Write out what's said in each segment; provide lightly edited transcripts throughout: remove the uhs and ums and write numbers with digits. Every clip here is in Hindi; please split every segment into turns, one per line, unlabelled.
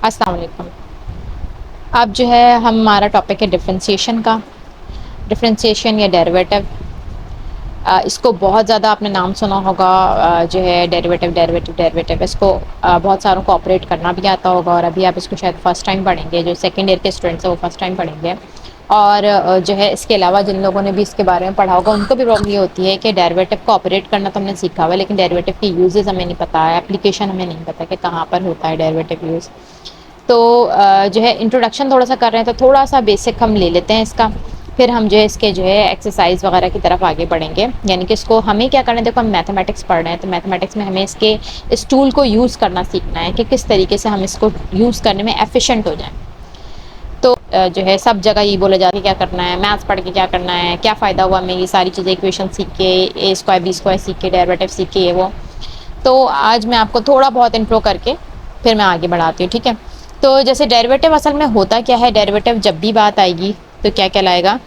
अस्सलाम वालेकुम। अब जो है हमारा टॉपिक है डिफरेंशिएशन का। डिफरेंशिएशन या डेरिवेटिव, इसको बहुत ज़्यादा आपने नाम सुना होगा। जो है डेरिवेटिव डेरिवेटिव डेरिवेटिव, इसको बहुत सारों को ऑपरेट करना भी आता होगा और अभी आप इसको शायद फ़र्स्ट टाइम पढ़ेंगे। जो सेकेंड ईयर के स्टूडेंट्स हैं वो फर्स्ट टाइम पढ़ेंगे। और जो है इसके अलावा जिन लोगों ने भी इसके बारे में पढ़ा होगा उनको भी प्रॉब्लम ये होती है कि डेरिवेटिव को ऑपरेट करना तो हमने सीखा हुआ है, लेकिन डेरिवेटिव की यूजेस हमें नहीं पता है, एप्लीकेशन हमें नहीं पता कि कहाँ पर होता है डेरिवेटिव यूज़। तो जो है इंट्रोडक्शन थोड़ा सा कर रहे हैं तो थोड़ा सा बेसिक हम ले लेते हैं इसका, फिर हम जो है इसके जो है एक्सरसाइज वगैरह की तरफ आगे बढ़ेंगे। यानी कि इसको हमें क्या करना है, देखो हम मैथमेटिक्स पढ़ रहे हैं तो मैथमेटिक्स में हमें इसके इस टूल को यूज़ करना सीखना है कि किस तरीके से हम इसको यूज़ करने में एफिशिएंट हो जाएं। तो जो है सब जगह ये बोला जाता है क्या करना है, मैथ्स पढ़ के क्या करना है, क्या फ़ायदा हुआ हमें ये सारी चीज़ें इक्वेशन सीख के, ए स्क्वायर बी स्क्वायर सीख के, डेरिवेटिव सीख के, ये वो। तो आज मैं आपको थोड़ा बहुत इंट्रो करके फिर मैं आगे बढ़ाती हूँ, ठीक है। तो जैसे डेरिवेटिव असल में होता क्या है, डेरिवेटिव जब भी बात आएगी तो क्या कहलाएगा,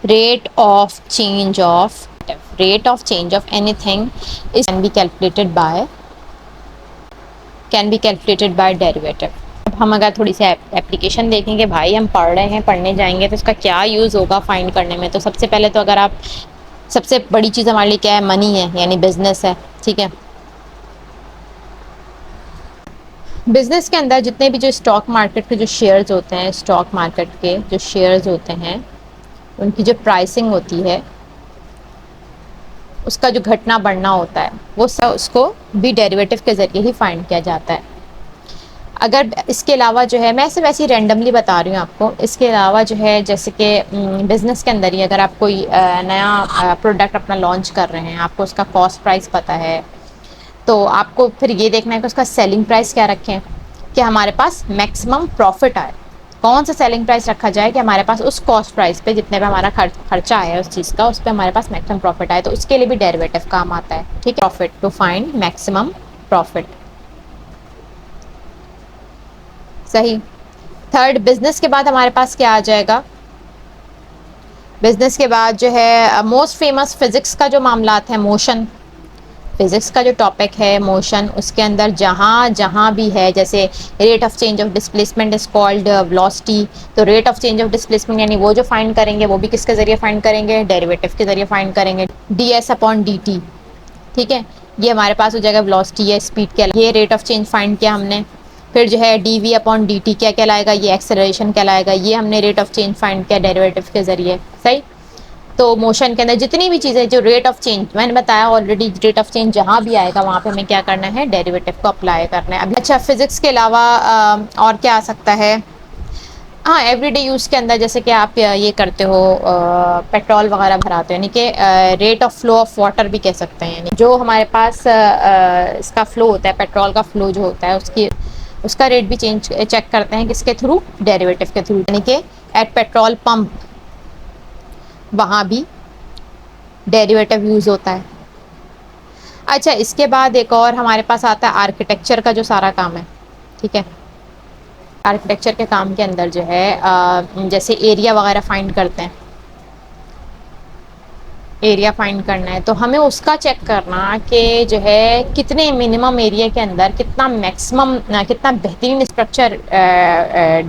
rate of change of anything is can be calculated by derivative. अब हम अगर थोड़ी सी एप्लीकेशन देखेंगे, भाई हम पढ़ रहे हैं, पढ़ने जाएंगे तो इसका क्या यूज़ होगा फाइंड करने में। तो सबसे पहले तो अगर आप, सबसे बड़ी चीज़ हमारे लिए क्या है, मनी है, यानी बिजनेस है, ठीक है। बिजनेस के अंदर जितने भी जो स्टॉक मार्केट के जो शेयर्स होते हैं, स्टॉक मार्केट के जो शेयर्स होते हैं, उनकी जो प्राइसिंग होती है, उसका जो घटना बढ़ना होता है, वो सब उसको भी डेरिवेटिव के ज़रिए ही फाइंड किया जाता है। अगर इसके अलावा जो है, मैं सिर्फ ऐसे ही रैंडमली बता रही हूँ आपको, इसके अलावा जो है जैसे कि बिज़नेस के अंदर ही अगर आप कोई नया प्रोडक्ट अपना लॉन्च कर रहे हैं, आपको उसका कॉस्ट प्राइस पता है, तो आपको फिर ये देखना है कि उसका सेलिंग प्राइस क्या रखें कि हमारे पास मैक्सिमम प्रॉफिट आए। कौन सा सेलिंग प्राइस रखा जाए कि हमारे पास उस कॉस्ट प्राइस पे जितने पे हमारा खर्चा आया है उस चीज़ का, उस पर हमारे पास मैक्सिमम प्रॉफिट आए। तो उसके लिए भी डेरिवेटिव काम आता है, ठीक है। Profit to find maximum profit, सही। थर्ड, बिजनेस के बाद हमारे पास क्या आ जाएगा, बिजनेस के बाद जो है मोस्ट फेमस फिजिक्स का जो मामलात है, मोशन, फिजिक्स का जो टॉपिक है मोशन, उसके अंदर जहाँ जहाँ भी है, जैसे rate of change of displacement is called velocity. तो rate of change of displacement यानी वो जो फाइंड करेंगे वो भी किसके ज़रिए फाइंड करेंगे, डेरिवेटिव के ज़रिए फाइंड करेंगे, D S upon D T, ठीक है। ये हमारे पास हो जाएगा वेलोसिटी या स्पीड के, ये रेट ऑफ चेंज फाइंड किया हमने। फिर जो है D V upon D T क्या कहलाएगा, ये एक्सेलरेशन कहलाएगा, ये हमने रेट ऑफ चेंज फाइंड किया डेरिवेटिव के ज़रिए, सही। तो मोशन के अंदर जितनी भी चीज़ें जो रेट ऑफ चेंज, मैंने बताया ऑलरेडी, रेट ऑफ चेंज जहाँ भी आएगा वहाँ पे हमें क्या करना है, डेरिवेटिव को अप्लाई करना है। अभी अच्छा, फिजिक्स के अलावा और क्या आ सकता है, हाँ एवरीडे यूज़ के अंदर जैसे कि आप ये करते हो, पेट्रोल वगैरह भराते हो, यानी कि rate of flow of water भी कह सकते हैं। यानी जो हमारे पास इसका फ्लो होता है, पेट्रोल का फ्लो जो होता है, उसका रेट भी चेक करते हैं किसके थ्रू, डेरिवेटिव के थ्रू। यानी कि एट पेट्रोल पंप वहाँ भी डेरिवेटिव यूज़ होता है। अच्छा, इसके बाद एक और हमारे पास आता है आर्किटेक्चर का जो सारा काम है, ठीक है। आर्किटेक्चर के काम के अंदर जो है जैसे एरिया वगैरह फाइंड करते हैं, एरिया फाइंड करना है तो हमें उसका चेक करना कि जो है कितने मिनिमम एरिया के अंदर कितना मैक्सिमम, कितना बेहतरीन स्ट्रक्चर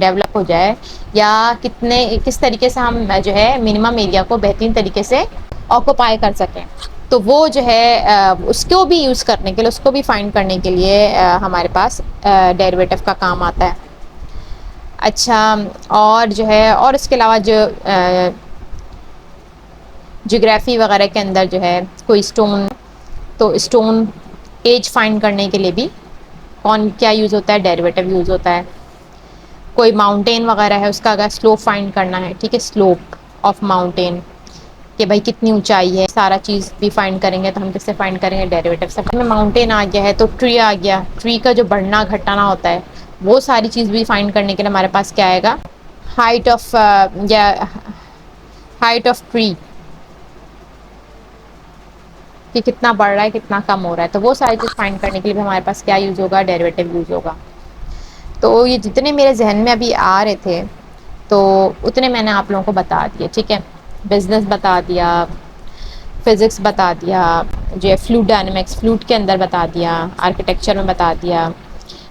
डेवलप हो जाए, या किस तरीके से हम जो है मिनिमम एरिया को बेहतरीन तरीके से ऑक्यूपाई कर सकें। तो वो जो है उसको भी यूज़ करने के लिए, उसको भी फाइंड करने के लिए हमारे पास डेरिवेटिव का काम आता है। अच्छा, और जो है, और इसके अलावा जो ज्योग्राफी वगैरह के अंदर जो है कोई स्टोन, तो स्टोन एज फाइंड करने के लिए भी क्या यूज़ होता है, डेरिवेटिव यूज़ होता है। कोई माउंटेन वगैरह है उसका अगर स्लोप फाइंड करना है, ठीक है, स्लोप ऑफ माउंटेन कि भाई कितनी ऊंचाई है, सारा चीज़ भी फाइंड करेंगे तो हम किससे फाइंड करेंगे, डेरिवेटिव से। में माउंटेन आ गया है तो ट्री आ गया, ट्री का जो बढ़ना घटाना होता है वो सारी चीज़ भी फाइंड करने के लिए हमारे पास क्या आएगा, हाइट ऑफ या हाइट ऑफ ट्री कि कितना बढ़ रहा है कितना कम हो रहा है। तो वो सारी चीज़ फाइंड करने के लिए भी हमारे पास क्या यूज़ होगा, डेरिवेटिव यूज़ होगा। तो ये जितने मेरे जहन में अभी आ रहे थे तो उतने मैंने आप लोगों को बता दिए, ठीक है। बिजनेस बता दिया, फिज़िक्स बता दिया, जो है फ्लूइड डायनेमिक्स, फ्लूइड के अंदर बता दिया, आर्किटेक्चर में बता दिया,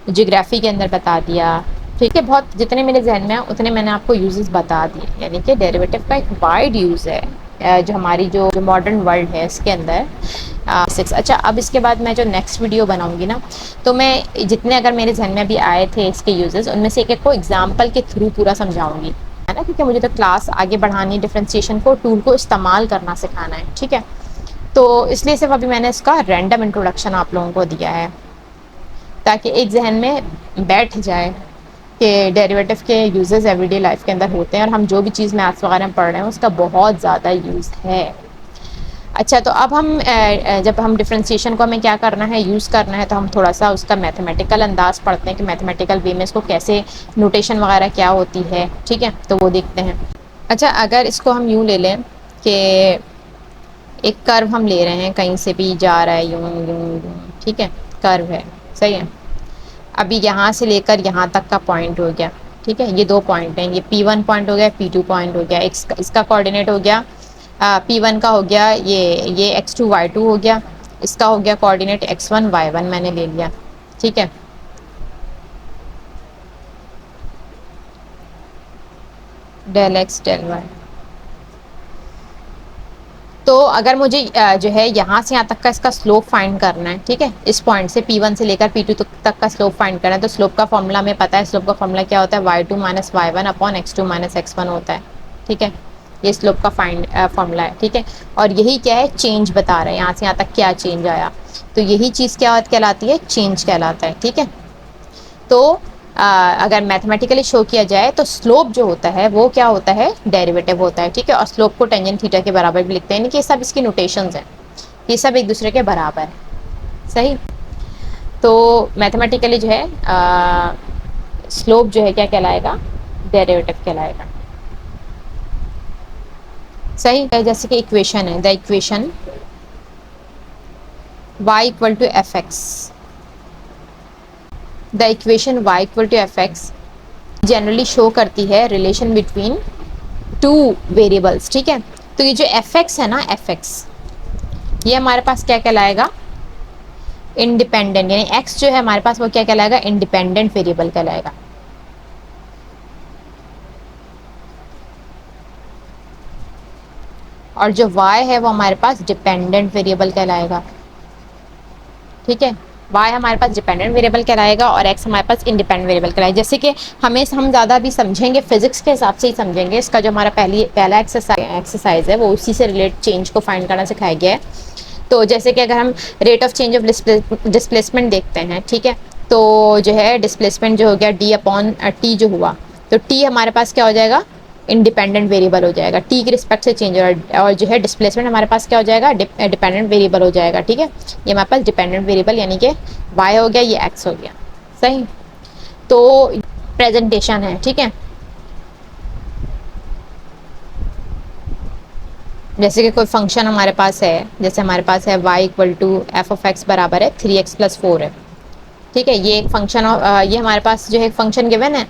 ज्योग्राफी के अंदर बता दिया, ठीक है। बहुत जितने मेरे जहन में है उतने मैंने आपको यूजेस बता दिए, यानी कि डेरिवेटिव का एक वाइड यूज़ है जो हमारी जो मॉडर्न वर्ल्ड है इसके अंदर। अच्छा, अब इसके बाद मैं जो नेक्स्ट वीडियो बनाऊंगी ना, तो मैं जितने अगर मेरे जहन में अभी आए थे इसके यूजेस, उनमें से एक एक को एग्जाम्पल के थ्रू पूरा समझाऊंगी, है ना, क्योंकि मुझे तो क्लास आगे बढ़ानी, डिफ्रेंशिएशन को, टूल को इस्तेमाल करना सिखाना है, ठीक है। तो इसलिए सिर्फ अभी मैंने इसका रैंडम इंट्रोडक्शन आप लोगों को दिया है, ताकि एक जहन में बैठ जाए कि डेरिवेटिव के यूजेस एवरीडे लाइफ के अंदर होते हैं, और हम जो भी चीज़ मैथ्स वगैरह में पढ़ रहे हैं उसका बहुत ज़्यादा यूज़ है। अच्छा, तो अब हम जब हम डिफ्रेंशिएशन को हमें क्या करना है, यूज़ करना है, तो हम थोड़ा सा उसका मैथमेटिकल अंदाज पढ़ते हैं कि मैथमेटिकल वे में इसको कैसे, नोटेशन वगैरह क्या होती है, ठीक है, तो वो देखते हैं। अच्छा, अगर इसको हम यूँ ले लें कि एक कर्व हम ले रहे हैं, कहीं से भी जा रहा है, यूँ यूँ यूँ, ठीक है, कर्व है, सही है। अभी यहाँ से लेकर यहाँ तक का पॉइंट हो गया, ठीक है, ये 2 पॉइंट हैं, ये P1 पॉइंट हो गया, P2 पॉइंट हो गया, इसका कोऑर्डिनेट हो गया, P1 का हो गया ये x2 y2 हो गया, इसका हो गया कोऑर्डिनेट x1 y1 मैंने ले लिया, ठीक है। Del x del y। तो अगर मुझे जो है यहाँ से यहाँ तक का इसका स्लोप फाइंड करना है, ठीक है, इस पॉइंट से P1 से लेकर P2 तक का स्लोप फाइंड करना है, तो स्लोप का फॉर्मूला हमें पता है। स्लोप का फॉर्मूला क्या होता है, y2 minus y1 upon x2 minus x1 होता है, ठीक है। ये स्लोप का फॉर्मूला है, ठीक है। और यही क्या है, चेंज बता रहे हैं, यहाँ से यहाँ तक क्या चेंज आया, तो यही चीज़ क्या कहलाती है, चेंज कहलाता है, ठीक है। तो अगर मैथमेटिकली शो किया जाए तो स्लोप जो होता है वो क्या होता है, डेरिवेटिव होता है, ठीक है। और स्लोप को टेंजेंट थीटा के बराबर भी लिखते हैं, यानी कि सब इसकी नोटेशंस हैं, ये सब एक दूसरे के बराबर है, सही। तो मैथमेटिकली जो है स्लोप जो है क्या कहलाएगा, डेरिवेटिव कहलाएगा, सही है। जैसे कि इक्वेशन है, the equation y equal to F X, the equation y equal to F X generally show करती है रिलेशन बिटवीन 2 वेरिएबल्स, ठीक है। तो ये जो एफ एक्स है ना, एफ एक्स ये हमारे पास क्या कहलाएगा, इंडिपेंडेंट, यानी x जो है हमारे पास वो क्या कहलाएगा, इंडिपेंडेंट वेरिएबल कहलाएगा। और जो y है वो हमारे पास डिपेंडेंट वेरिएबल कहलाएगा, ठीक है। y हमारे पास डिपेंडेंट वेरिएबल कहलाएगा और x हमारे पास इंडिपेंडेंट वेरिएबल कहलाएगा। जैसे कि हम ज़्यादा भी समझेंगे, फिजिक्स के हिसाब से ही समझेंगे। इसका जो हमारा पहला एक्सरसाइज है वो उसी से रिलेट चेंज को फाइंड करना सिखाया गया है। तो जैसे कि अगर हम rate of change of displacement देखते हैं, ठीक है, तो जो है डिस्प्लेसमेंट जो हो गया d अपॉन टी जो हुआ, तो t हमारे पास क्या हो जाएगा, इंडिपेंडेंट वेरिएबल हो जाएगा, टी के रिस्पेक्ट से चेंज और जो है डिस्प्लेसमेंट हमारे पास क्या हो जाएगा, डिपेंडेंट वेरिएबल हो जाएगा, ठीक है। ये हमारे पास डिपेंडेंट वेरिएबल यानी कि y हो गया, ये x हो गया, सही। तो प्रेजेंटेशन है, ठीक है। जैसे कि कोई फंक्शन हमारे पास है, जैसे हमारे पास है y equal to F of X बराबर है 3x प्लस 4 है, ठीक है। ये एक फंक्शन, ये हमारे पास जो है फंक्शन गिवन है,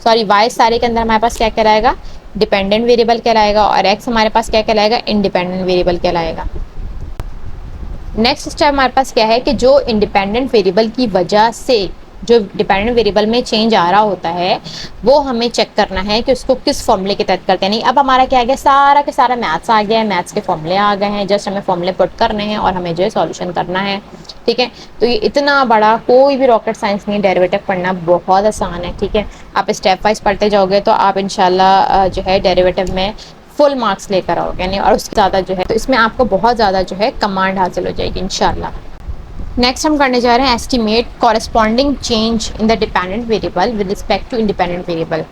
सॉरी y सारे के अंदर हमारे पास क्या कहलाएगा, डिपेंडेंट वेरिएबल कहलाएगा, और x हमारे पास क्या कहलाएगा, इंडिपेंडेंट वेरिएबल कहलाएगा। नेक्स्ट स्टेप हमारे पास क्या है कि जो इंडिपेंडेंट वेरिएबल की वजह से जो डिपेंडेंट वेरिएबल में चेंज आ रहा होता है वो हमें चेक करना है कि उसको किस फॉर्मूले के तहत करते हैं। नहीं, अब हमारा क्या आ गया, सारा के सारा मैथ्स आ गया है, मैथ्स के फॉर्मूले आ गए हैं, जस्ट हमें फॉर्मूले पुट करने हैं और हमें जो है सॉल्यूशन करना है, ठीक है। तो ये इतना बड़ा कोई भी रॉकेट साइंस नहीं, डेरिवेटिव पढ़ना बहुत आसान है, ठीक है। आप स्टेप वाइज पढ़ते जाओगे तो आप इंशाल्लाह जो है डेरिवेटिव में फुल मार्क्स लेकर आओगे, यानी और उससे ज़्यादा जो है, तो इसमें आपको बहुत ज़्यादा जो है कमांड हासिल हो जाएगी इंशाल्लाह। नेक्स्ट हम करने जा रहे हैं estimate corresponding change in the dependent variable with respect to independent variable.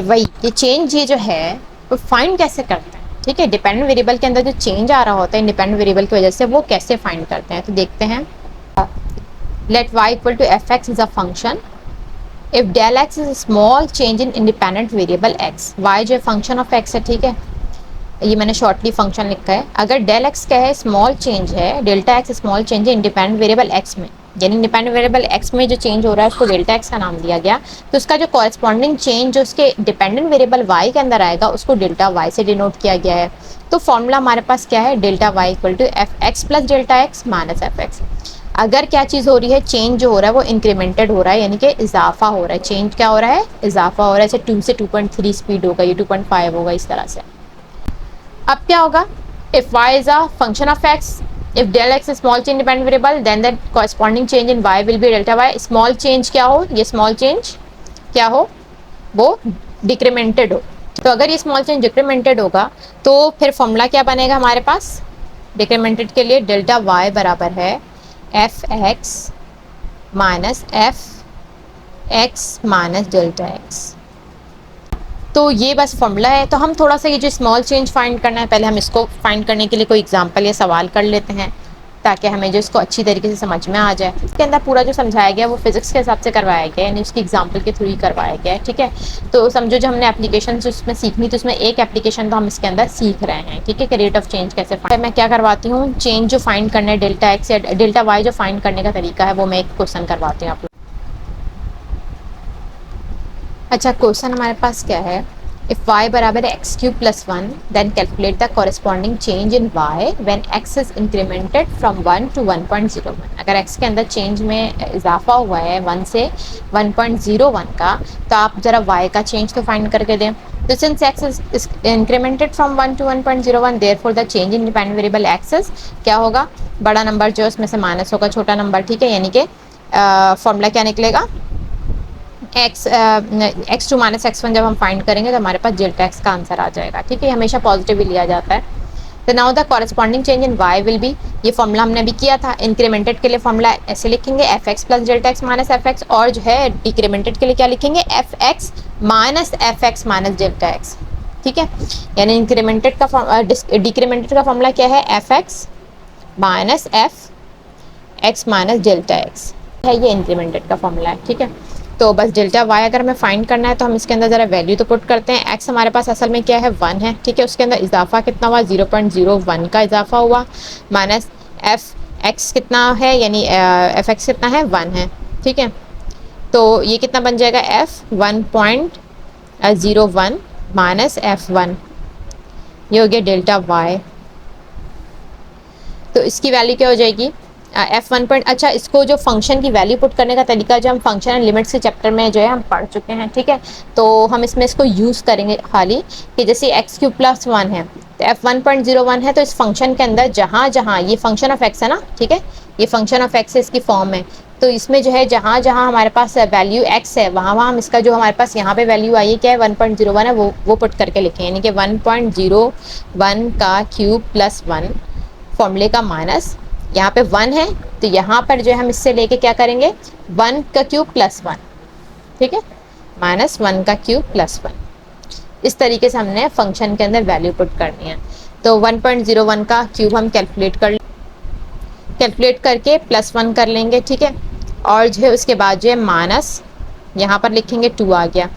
वही ये चेंज ये जो है वो फाइंड कैसे करते हैं, ठीक है। डिपेंडेंट वेरिएबल के अंदर जो चेंज आ रहा होता है इंडिपेंडेंट वेरिएबल की वजह से, वो कैसे फाइंड करते हैं, तो देखते हैं। Let y equal to F x is a function if del X is small change in independent variable x। y जो फंक्शन ऑफ x है, ठीक है, ये मैंने शॉर्टली फंक्शन लिखा है। अगर डेल एक्स क्या है, स्मॉल चेंज है, डेल्टा एक्स स्मॉल चेंज है इंडिपेंडेंट वेरिएबल एक्स में, यानी इंडिपेंडेंट वेरिएबल एक्स में जो चेंज हो रहा है उसको डेल्टा एक्स का नाम दिया गया, तो उसका जो कॉरेस्पॉन्डिंग चेंज जो उसके डिपेंडेंट वेरिएबल वाई के अंदर आएगा उसको डेल्टा वाई से डिनोट किया गया है। तो फॉर्मूला हमारे पास क्या है, delta Y equal to F X plus delta X minus F X. अगर क्या चीज़ हो रही है, चेंज जो हो रहा है वो इंक्रीमेंटेड हो रहा है, यानी कि इजाफा हो रहा है। चेंज क्या हो रहा है, इजाफा हो रहा है। जैसे 2 से 2.3 स्पीड होगा, ये 2.5 होगा, इस तरह से। अब क्या होगा, if y is a function of x, if del x is small change dependent variable, then the corresponding change in y will be delta y। Small change क्या हो, ये स्मॉल चेंज क्या हो, वो डिक्रीमेंटेड हो। तो अगर ये स्मॉल चेंज डिक्रीमेंटेड होगा तो फिर फॉर्मूला क्या बनेगा हमारे पास डिक्रीमेंटेड के लिए, डेल्टा y बराबर है F x minus F x minus delta x. तो ये बस फॉर्मूला है। तो हम थोड़ा सा ये जो स्मॉल चेंज फाइंड करना है, पहले हम इसको फाइंड करने के लिए कोई एग्जांपल या सवाल कर लेते हैं, ताकि हमें जो इसको अच्छी तरीके से समझ में आ जाए। इसके अंदर पूरा जो समझाया गया वो फिजिक्स के हिसाब से करवाया गया है, यानी उसकी एग्जांपल के थ्रू ही करवाया गया है, ठीक है। तो समझो जो हमने एप्लीकेशन उसमें सीखनी, तो उसमें एक एप्लीकेशन तो हम इसके अंदर सीख रहे हैं, ठीक है, कि रेट ऑफ चेंज कैसे फाइंड। मैं क्या करवाती हूँ, चेंज जो फाइंड करना है डेल्टा एक्स या डेल्टा वाई जो फाइंड करने का तरीका है, वो मैं एक क्वेश्चन करवाती हूँ आप लोग। अच्छा, क्वेश्चन हमारे पास क्या है, if y बराबर है x cube plus 1, then calculate the corresponding change in y when x is incremented from 1 to 1.01। अगर x के अंदर चेंज में इजाफा हुआ है 1 से 1.01 का, तो आप ज़रा y का चेंज तो फाइंड करके दें। तो since x is incremented from 1 to 1.01, therefore the change in independent variable x is क्या होगा, बड़ा नंबर जो है उसमें से माइनस होगा छोटा नंबर, ठीक है। यानी कि फॉर्मूला क्या निकलेगा, x2 माइनस x1 जब हम फाइंड करेंगे तो हमारे पास डेल्टा x का आंसर आ जाएगा, ठीक है। हमेशा पॉजिटिव ही लिया जाता है। तो now the corresponding change in y will be, ये फॉर्मूला हमने अभी किया था। इंक्रीमेंटेड के लिए फॉर्मूला ऐसे लिखेंगे F X plus delta X minus F x, और जो है डिक्रीमेंटेड के लिए क्या लिखेंगे, F x minus F x minus delta x, ठीक है। यानी इंक्रीमेंटेड का डिक्रीमेंटेड का फॉर्मूला क्या है, F x minus F x minus delta x है, ये इंक्रीमेंटेड का फॉर्मूला है, ठीक है। तो बस डेल्टा वाई अगर हमें फाइंड करना है तो हम इसके अंदर ज़रा वैल्यू तो पुट करते हैं। एक्स हमारे पास असल में क्या है, 1 है, ठीक है। उसके अंदर इजाफा कितना हुआ, 0.01 का इजाफा हुआ, माइनस एफ एक्स कितना है, यानी एफ एक्स कितना है, 1 है, ठीक है। तो ये कितना बन जाएगा, एफ 1.01 माइनस एफ 1, ये हो गया डेल्टा वाई। तो इसकी वैल्यू क्या हो जाएगी, f1 पॉइंट। अच्छा, इसको जो फंक्शन की वैल्यू पुट करने का तरीका जो हम फंक्शन एंड लिमिट्स के चैप्टर में जो है हम पढ़ चुके हैं, ठीक है। तो हम इसमें इसको यूज़ करेंगे खाली कि जैसे एक्स क्यूब प्लस 1 है तो f 1.01 है, तो इस फंक्शन के अंदर जहाँ जहाँ ये फंक्शन ऑफ x है ना, ठीक है, ये फंक्शन ऑफ x है, इसकी फॉर्म है। तो इसमें जो है जहाँ जहाँ हमारे पास वैल्यू x है, वहाँ वहाँ हम इसका जो हमारे पास यहाँ पे वैल्यू आई है क्या है, 1.01 है, वो पुट करके लिखें। यानी कि 1.01 का क्यूब प्लस 1 फॉर्मूले का माइनस, यहाँ पे 1 है तो यहाँ पर जो है हम इससे लेके क्या करेंगे, 1 का क्यूब प्लस 1, ठीक है, माइनस 1 का क्यूब प्लस 1। इस तरीके से हमने फंक्शन के अंदर वैल्यू पुट करनी है। तो 1.01 का क्यूब हम कैलकुलेट करके प्लस 1 कर लेंगे, ठीक है। और जो है उसके बाद जो है माइनस यहाँ पर लिखेंगे 2 आ गया,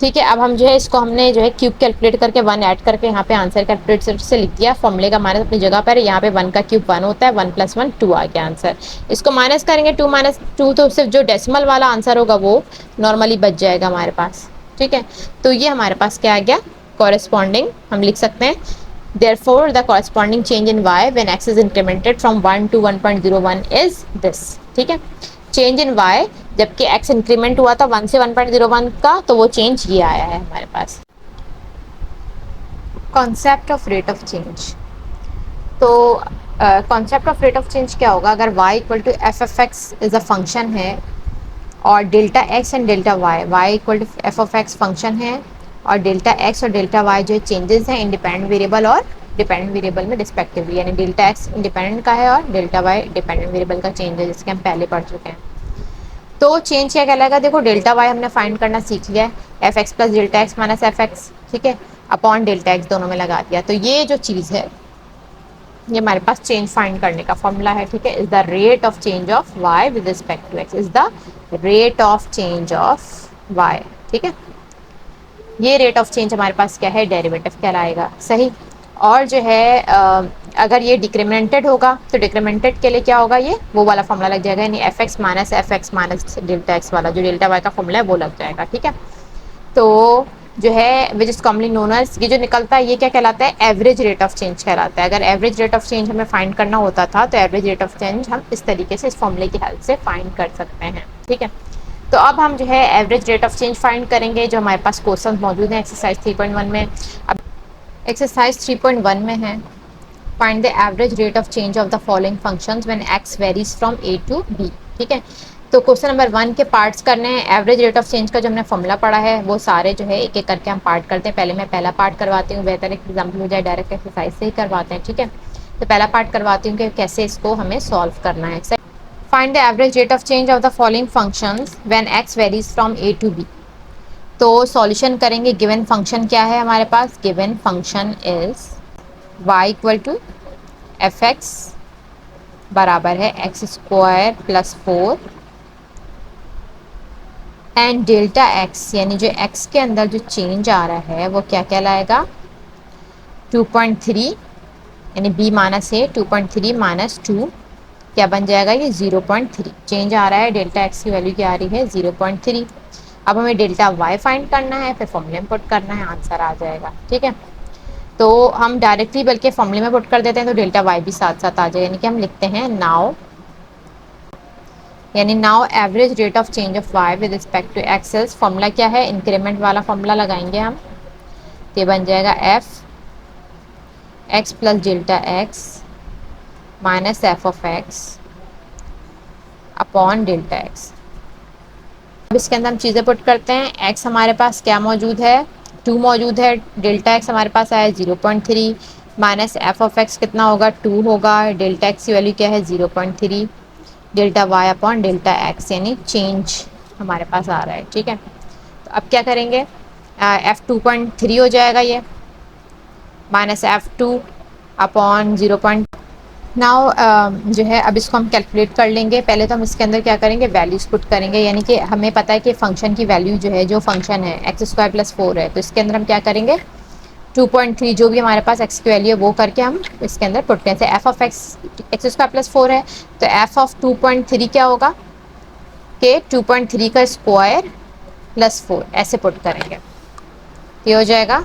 ठीक है। अब हम जो है इसको हमने जो है क्यूब कैलकुलेट करके 1 ऐड करके यहाँ पे आंसर कैलकुलेटर से लिख दिया। फॉर्मूले का माइनस अपनी जगह पर है, यहाँ पे 1 का क्यूब 1 होता है, 1 + 1 2 आ गया आंसर। इसको माइनस करेंगे 2 - 2, तो सिर्फ जो डेसिमल वाला आंसर होगा वो नॉर्मली बच जाएगा हमारे पास, ठीक है। तो ये हमारे पास क्या आ गया, कॉरेस्पॉन्डिंग हम लिख सकते हैं therefore the corresponding change in y when x is incremented from 1 to 1.01 is this, ठीक है। चेंज इन y जबकि x इंक्रीमेंट हुआ था 1 से 1.01 का, तो वो चेंज ये आया है हमारे पास। Concept of rate of change, तो concept of rate of change क्या होगा, अगर y equal to f f x is a function है और delta x and delta y equal to F of x function है और डेल्टा x और डेल्टा y जो है चेंजेस हैं इंडिपेंडेंट वेरिएबल और डिपेंडेंट वेरिएबल में रिस्पेक्टिवली, यानी डेल्टा x इंडिपेंडेंट का है और डेल्टा y डिपेंडेंट वेरिएबल का चेंज है, जिसके हम पहले पढ़ चुके हैं। तो चेंज क्या कहलाएगा, देखो डेल्टा y हमने फाइंड करना सीख लिया है, F X plus delta X minus F x, ठीक है, अपॉन डेल्टा एक्स दोनों में लगा दिया। तो ये जो चीज़ है ये हमारे पास चेंज फाइंड करने का फॉर्मूला है, ठीक है। Is the rate of change of y with respect to x, is the rate of change of y, ठीक है। ये रेट ऑफ चेंज हमारे पास क्या है, डेरिवेटिव कहलाएगा, सही। और जो है अगर ये डिक्रीमेंटेड होगा तो डिक्रीमेंटेड के लिए क्या होगा, ये वो वाला फॉर्मूला लग जाएगा, यानी F x minus delta x वाला जो डेल्टा वाई का फॉर्मूला है वो लग जाएगा, ठीक है। तो जो है which is commonly known as, ये जो निकलता है ये क्या कहलाता है, एवरेज रेट ऑफ चेंज कहलाता है। अगर एवरेज रेट ऑफ चेंज हमें फाइंड करना होता था तो एवरेज रेट ऑफ चेंज हम इस तरीके से इस फॉर्मूले की हेल्प से फाइंड कर सकते हैं, ठीक है। तो अब हम जो है average rate of change find करेंगे, जो हमारे पास क्वेश्चन मौजूद हैं एक्सरसाइज 3.1 में। अब एक्सरसाइज 3.1 में है find the average rate of change of the following functions when x varies from A to B, ठीक है। तो क्वेश्चन नंबर 1 के पार्ट्स करने हैं। एवरेज रेट ऑफ चेंज का जो हमने फॉर्मूला पढ़ा है वो सारे जो है एक एक करके हम पार्ट करते हैं। पहले मैं पहला पार्ट करवाती हूँ, बेहतर एक एग्जाम्पल हो जाए, डायरेक्ट एक्सरसाइज से ही करवाते हैं, ठीक है। तो पहला पार्ट करवाती हूँ कि कैसे इसको हमें सॉल्व करना है। Find the average rate of change of the following functions when x varies from A to b. तो सॉल्यूशन करेंगे। गिवन फंक्शन क्या है हमारे पास, given function is y equal to F x बराबर है x square plus 4 and delta x, यानी जो x के अंदर जो चेंज आ रहा है वो क्या कहलाएगा, 2.3, यानी b माइनस ए 2.3 माइनस 2 क्या बन जाएगा, ये 0.3 चेंज आ रहा है। डेल्टा एक्स की वैल्यू क्या आ रही है, 0.3। अब हमें डेल्टा वाई फाइंड करना है, फिर फॉर्मूले में पुट करना है, आंसर आ जाएगा, ठीक है। तो हम डायरेक्टली बल्कि फॉर्मूले में पुट कर देते हैं तो डेल्टा वाई भी साथ साथ आ जाए, यानी कि हम लिखते हैं नाउ, यानी now average rate of change of Y with respect to X. Formula क्या है, इंक्रीमेंट वाला फॉर्मूला लगाएंगे हम, ये बन जाएगा F X plus delta X minus F of x upon delta x. अब इसके अंदर हम चीज़ें पुट करते हैं। एक्स हमारे पास क्या मौजूद है, 2 मौजूद है। डेल्टा एक्स हमारे पास आया 0.3 माइनस एफ ऑफ एक्स कितना होगा, 2 होगा। डेल्टा एक्स की वैल्यू क्या है, 0.3। Delta Y upon delta x, यानी चेंज हमारे पास आ रहा है, ठीक है। तो अब क्या करेंगे, एफ 2.3 हो जाएगा ये, माइनस एफ 2 अपॉन 0. नाउ जो है अब इसको हम कैलकुलेट कर लेंगे। पहले तो हम इसके अंदर क्या करेंगे, वैल्यूज पुट करेंगे, यानी कि हमें पता है कि फंक्शन की वैल्यू जो है, जो फंक्शन है एक्स स्क्वायर प्लस 4 है, तो इसके अंदर हम क्या करेंगे, 2.3 जो भी हमारे पास एक्स की वैल्यू है वो करके हम इसके अंदर पुट करेंगे। F of x x square plus 4 है, तो एफ ऑफ 2.3 क्या होगा कि 2.3 का स्क्वायर प्लस 4, ऐसे पुट करेंगे। ये हो जाएगा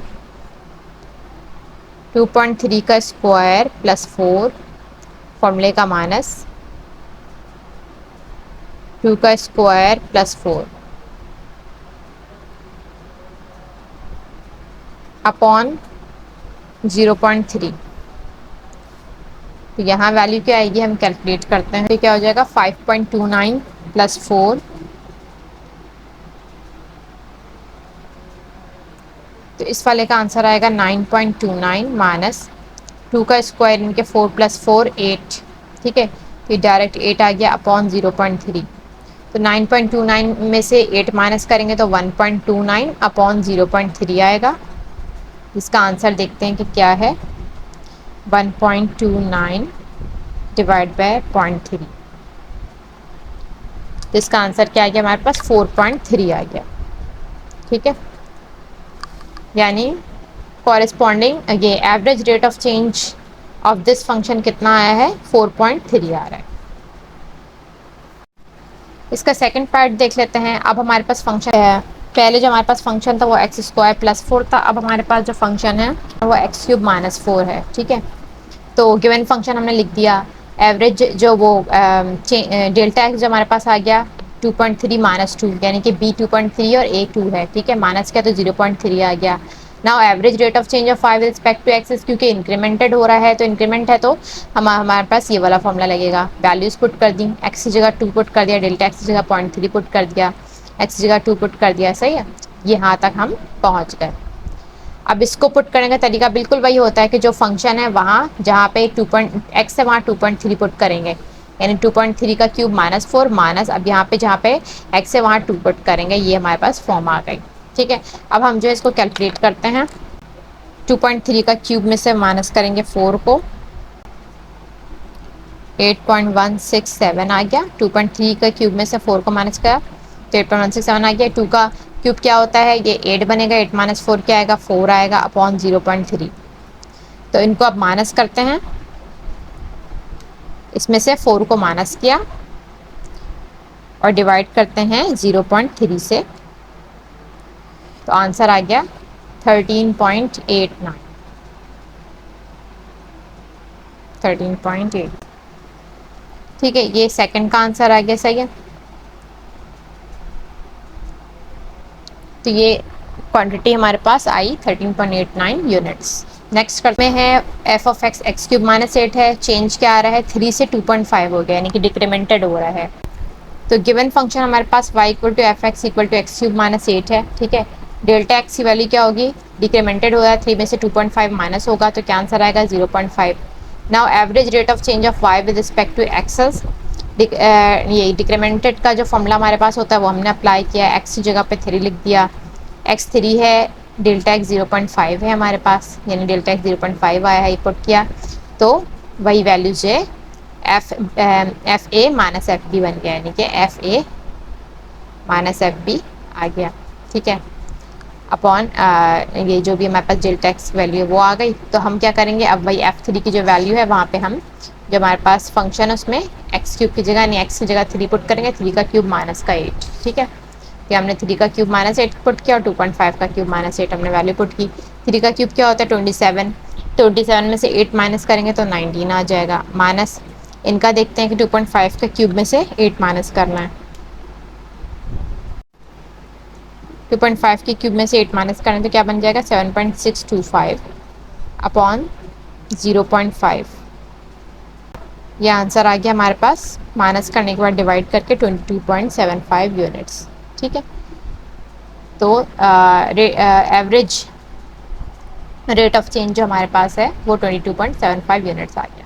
2.3 का स्क्वायर प्लस 4 फॉर्मूले का माइनस 2 का स्क्वायर प्लस 4 अपॉन 0.3। तो यहाँ वैल्यू क्या आएगी, हम कैलकुलेट करते हैं। तो क्या हो जाएगा, 5.29 प्लस 4, तो इस वाले का आंसर आएगा 9.29 माइनस 2 का स्क्वायर इनके 4 प्लस 4 8, ठीक है। तो डायरेक्ट 8 आ गया अपॉन 0.3। तो 9.29 में से 8 माइनस करेंगे तो 1.29 अपॉन 0.3 आएगा। इसका आंसर देखते हैं कि क्या है, 1.29 डिवाइड बाय 0.3। तो इसका आंसर क्या आ गया हमारे पास, 4.3 आ गया, ठीक है। यानी कॉरेस्पॉन्डिंग ये average rate of change of this function कितना आया है, 4.3 आ रहा है। इसका सेकंड पार्ट देख लेते हैं। अब हमारे पास फंक्शन है, पहले जो हमारे पास फंक्शन था वो एक्स स्क्वायर प्लस 4 था, अब हमारे पास जो फंक्शन है वो एक्स क्यूब माइनस 4 है, ठीक है। तो गिवन फंक्शन हमने लिख दिया। एवरेज जो वो डेल्टा एक्स जो हमारे पास आ गया 2.3 माइनस 2, यानी कि बी 2.3 और ए 2 है, ठीक है। माइनस क्या, तो 0.3 आ गया। Now average rate of change of 5 with respect to X, क्योंकि इंक्रीमेंटेड हो रहा है तो इंक्रीमेंट है, तो हमारे पास ये वाला फॉर्मूला लगेगा। वैल्यूज पुट कर दी, एक्स की जगह 2 पुट कर दिया, डेल्टा एक्स की जगह 0.3 पुट कर दिया, एक्स की जगह 2 पुट कर दिया, सही है। यहाँ तक हम पहुँच गए। अब इसको पुट करने का तरीका बिल्कुल वही होता है कि जो फंक्शन है वहाँ जहाँ पे x है वहाँ 2.3 पुट करेंगे, यानी 2.3 का क्यूब माइनस 4 माइनस, अब यहाँ पे जहाँ पे x है वहाँ 2 पुट करेंगे, ये हमारे पास फॉर्म आ गई, ठीक है। अब हम जो है इसको कैलकुलेट करते हैं। 2.3 का क्यूब में से माइनस करेंगे 4 को, 8.167 आ गया। 2.3 का क्यूब में से 4 को माइनस करा तो 8.167 आ गया। 2 का क्यूब क्या होता है, ये 8 बनेगा, 8 माइनस 4 क्या आएगा, 4 आएगा अपॉन 0.3। तो इनको अब माइनस करते हैं, इसमें से 4 को माइनस किया और डिवाइड करते हैं 0.3 से। तो आंसर आ गया 13.89, 13.8। ठीक है, ये सेकंड का आंसर आ गया। सही है, तो ये क्वांटिटी हमारे पास आई 13.89 यूनिट्स। नेक्स्ट करते हैं F of x x cube minus 8 है, चेंज क्या आ रहा है 3 से 2.5 हो गया, यानी कि डिक्रीमेंटेड हो रहा है। तो गिवन फंक्शन हमारे पास y equal to F X equal to X cube minus 8 है। ठीक है, डेल्टा एक्स की वैल्यू क्या होगी, डिक्रीमेंटेड हो रहा है 3 में से 2.5 माइनस होगा, तो क्या आंसर आएगा 0.5। Now average rate of change of y with respect to X, ये डिक्रीमेंटेड का जो फॉर्मूला हमारे पास होता है वो हमने अप्लाई किया, x की जगह पे 3 लिख दिया, x 3 है, डेल्टा एक्स 0.5 है हमारे पास, यानी डेल्टा एक्स 0.5 आया है, पुट किया तो वही वैल्यूज है f a minus f b बन गया, यानी कि f a minus f b आ गया। ठीक है, अपॉन ये जो भी हमारे पास डेल्टा एक्स वैल्यू है वो आ गई। तो हम क्या करेंगे, अब वही एफ थ्री की जो वैल्यू है वहाँ पे हम जो हमारे पास फंक्शन है उसमें एक्स क्यूब की जगह, यानी एक्स की जगह 3 पुट करेंगे, 3 का क्यूब माइनस का 8। ठीक है, तो हमने 3 का क्यूब माइनस 8 पुट किया और 2.5 का क्यूब माइनस 8 हमने वैल्यू पुट की। 3 का क्यूब क्या होता है 27, 27 में से 8 माइनस करेंगे तो 19 आ जाएगा, माइनस इनका देखते हैं कि 2.5 का क्यूब में से 8 माइनस करना है, 2.5 के क्यूब में से 8 माइनस करना है तो क्या बन जाएगा 7.625 अपॉन 0.5। ये आंसर आ गया हमारे पास, माइनस करने के बाद डिवाइड करके 22.75 यूनिट्स। ठीक है, तो एवरेज रेट ऑफ चेंज जो हमारे पास है वो 22.75 यूनिट्स आ गया।